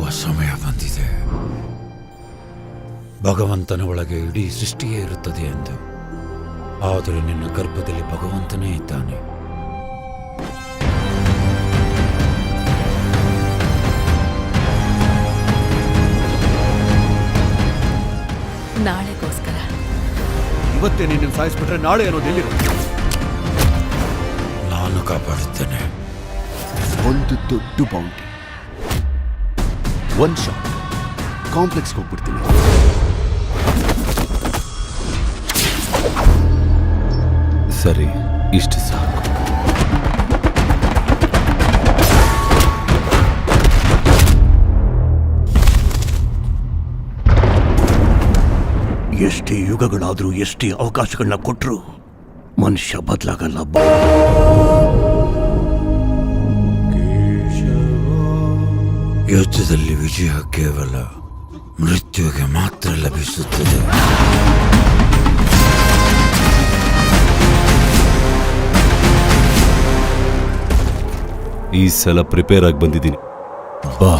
ಸಮಯ ಬಂದಿದೆ. ಭಗವಂತನ ಒಳಗೆ ಇಡೀ ಸೃಷ್ಟಿಯೇ ಇರುತ್ತದೆ ಎಂದು. ಆದರೆ ನಿನ್ನ ಗರ್ಭದಲ್ಲಿ ಭಗವಂತನೇ ಇದ್ದಾನೆ. ನಾಳೆಗೋಸ್ಕರ ಇವತ್ತೇ ನಿನ್ನ ಸಾಯಿಸ್ಬಿಟ್ರೆ ನಾಳೆ ಅನ್ನೋದು ಎಲ್ಲಿರುತ್ತೆ? ನಾನು ಕಾಪಾಡುತ್ತೇನೆ. ಒಂದು ದೊಡ್ಡ ಬೌಂಟಿ, ಒಂದು ಶಾಟ್, ಕಾಂಪ್ಲೆಕ್ಸ್ಗೆ ಹೋಗ್ಬಿಡ್ತೀನಿ. ಸರಿ, ಇಷ್ಟು ಸಾಕು. ಎಷ್ಟೇ ಯುಗಗಳಾದರೂ ಎಷ್ಟೇ ಅವಕಾಶಗಳನ್ನ ಕೊಟ್ಟರು ಮನುಷ್ಯ ಬದಲಾಗಲ್ಲ. ಯುದ್ಧದಲ್ಲಿ ವಿಜಯ ಕೇವಲ ಮೃತ್ಯುವಿಗೆ ಮಾತ್ರ ಲಭಿಸುತ್ತದೆ. ಈ ಸಲ ಪ್ರಿಪೇರ್ ಆಗಿ ಬಂದಿದ್ದೀನಿ. ಬಾ.